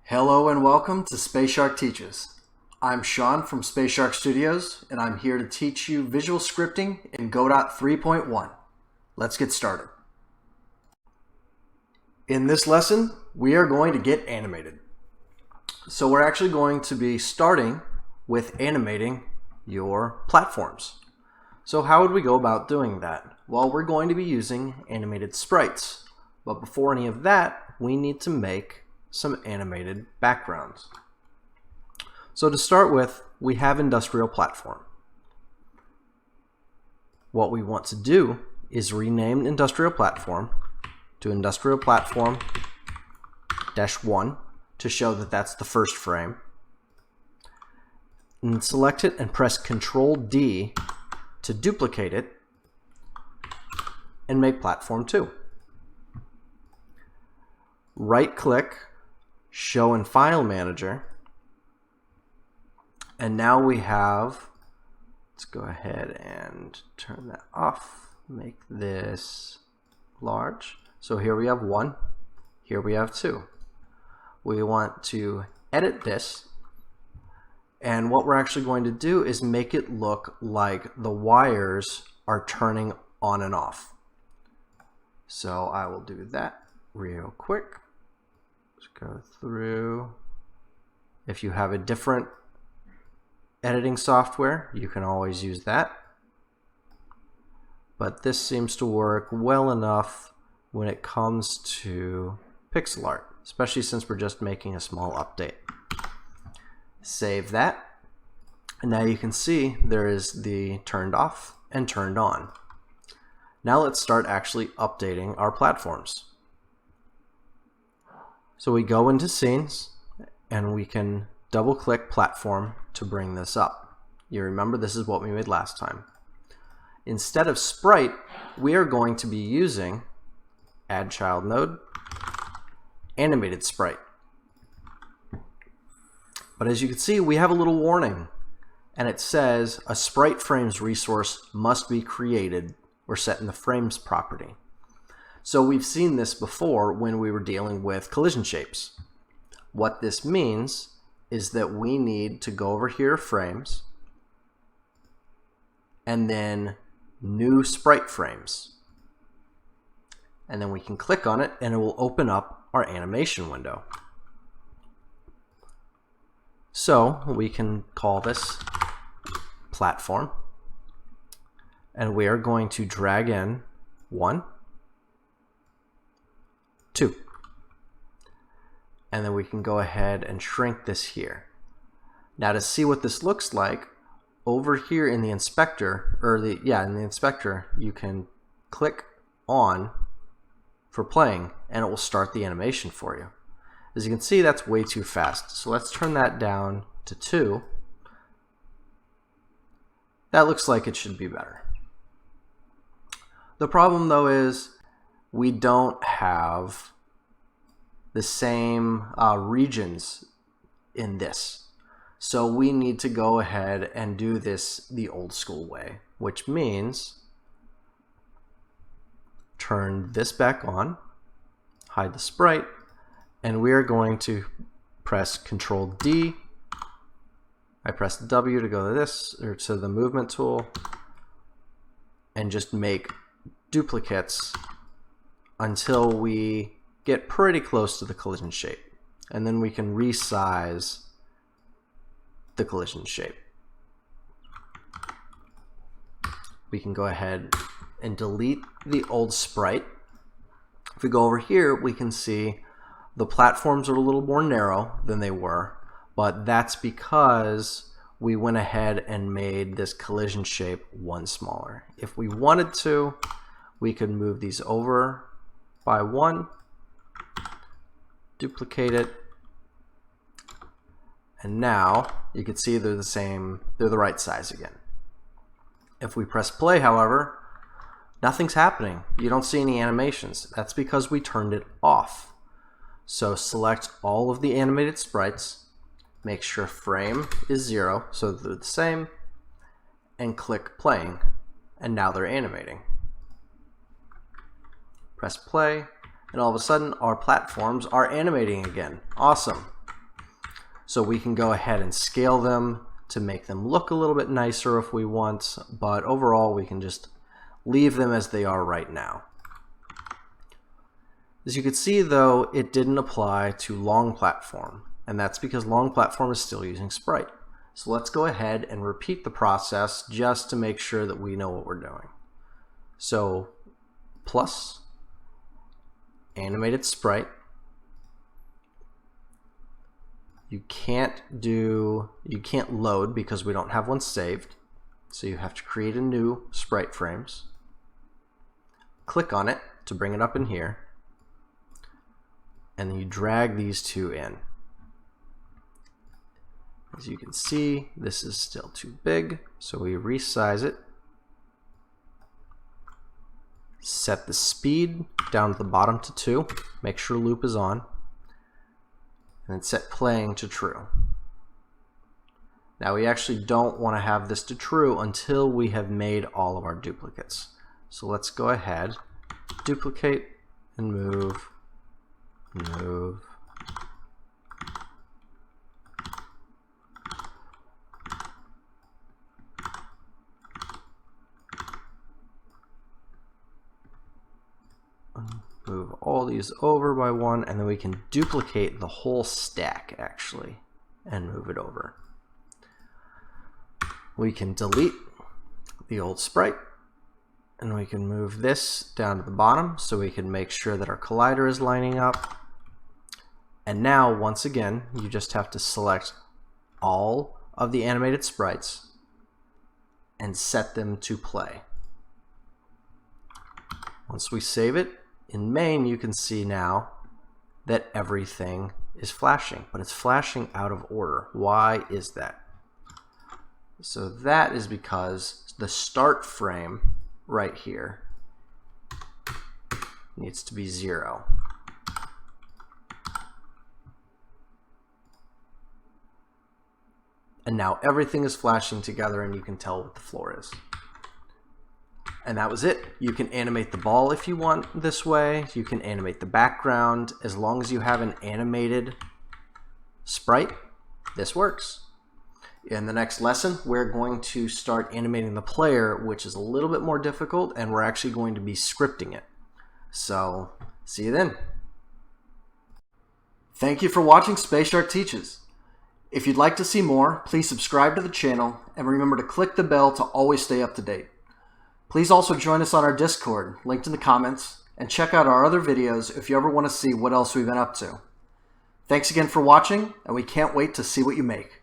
Hello and welcome to Space Shark Teaches. I'm Sean from Space Shark Studios, and I'm here to teach you visual scripting in Godot 3.1. Let's get started. In this lesson, we are going to get animated. So we're actually going to be starting with animating your platforms. So how would we go about doing that? Well, we're going to be using animated sprites. But before any of that, we need to make some animated backgrounds. So to start with, we have industrial platform. What we want to do is rename industrial platform to industrial platform -1 to show that that's the first frame. And select it and press Control D to duplicate it and make platform 2. Right click, Show in File Manager, and now we have, let's go ahead and turn that off, make this large. So here we have 1, here we have 2. We want to edit this, and what we're actually going to do is make it look like the wires are turning on and off. So I will do that real quick. Let's go through. If you have a different editing software, you can always use that. But this seems to work well enough when it comes to pixel art, especially since we're just making a small update. Save that. And now you can see there is the turned off and turned on. Now let's start actually updating our platforms. So we go into scenes and we can double click platform to bring this up. You remember this is what we made last time. Instead of sprite, we are going to be using add child node, animated sprite. But as you can see, we have a little warning, and it says a sprite frames resource must be created or set in the frames property. So we've seen this before when we were dealing with collision shapes. What this means is that we need to go over here, frames, and then new sprite frames. And then we can click on it and it will open up our animation window. So we can call this platform, and we are going to drag in 1, 2. And then we can go ahead and shrink this here. Now to see what this looks like, over here in the inspector, in the inspector, you can click on for playing and it will start the animation for you. As you can see, that's way too fast. So let's turn that down to 2. That looks like it should be better. The problem though is we don't have the same regions in this. So we need to go ahead and do this the old school way, which means turn this back on, hide the sprite, and we are going to press Control D. I press W to go to this, or to the movement tool, and just make duplicates until we get pretty close to the collision shape. And then we can resize the collision shape. We can go ahead and delete the old sprite. If we go over here, we can see the platforms are a little more narrow than they were, but that's because we went ahead and made this collision shape 1 smaller. If we wanted to, we could move these over by 1, duplicate it, and now you can see they're the right size again. If we press play, however, nothing's happening. You don't see any animations. That's because we turned it off. So select all of the animated sprites, make sure frame is 0 so they're the same, and click playing, and now they're animating. Press play, and all of a sudden our platforms are animating again. Awesome. So we can go ahead and scale them to make them look a little bit nicer if we want, but overall we can just leave them as they are right now. As you can see though, it didn't apply to long platform, and that's because long platform is still using Sprite. So let's go ahead and repeat the process just to make sure that we know what we're doing. So plus Animated Sprite. You can't load because we don't have one saved. So you have to create a new sprite frames. Click on it to bring it up in here. And then you drag these two in. As you can see, this is still too big, so we resize it. Set the speed down to the bottom to 2. Make sure loop is on. And then set playing to true. Now we actually don't want to have this to true until we have made all of our duplicates. So let's go ahead, duplicate and move, move. Move all these over by 1, and then we can duplicate the whole stack actually and move it over. We can delete the old sprite, and we can move this down to the bottom so we can make sure that our collider is lining up. And now once again you just have to select all of the animated sprites and set them to play. Once we save it, in main you can see now that everything is flashing, but it's flashing out of order. Why is that? So that is because the start frame right here needs to be 0. And now everything is flashing together and you can tell what the floor is. And that was it. You can animate the ball if you want this way. You can animate the background. As long as you have an animated sprite, this works. In the next lesson, we're going to start animating the player, which is a little bit more difficult, and we're actually going to be scripting it. So, see you then. Thank you for watching Space Shark Teaches. If you'd like to see more, please subscribe to the channel, and remember to click the bell to always stay up to date. Please also join us on our Discord, linked in the comments, and check out our other videos if you ever want to see what else we've been up to. Thanks again for watching, and we can't wait to see what you make.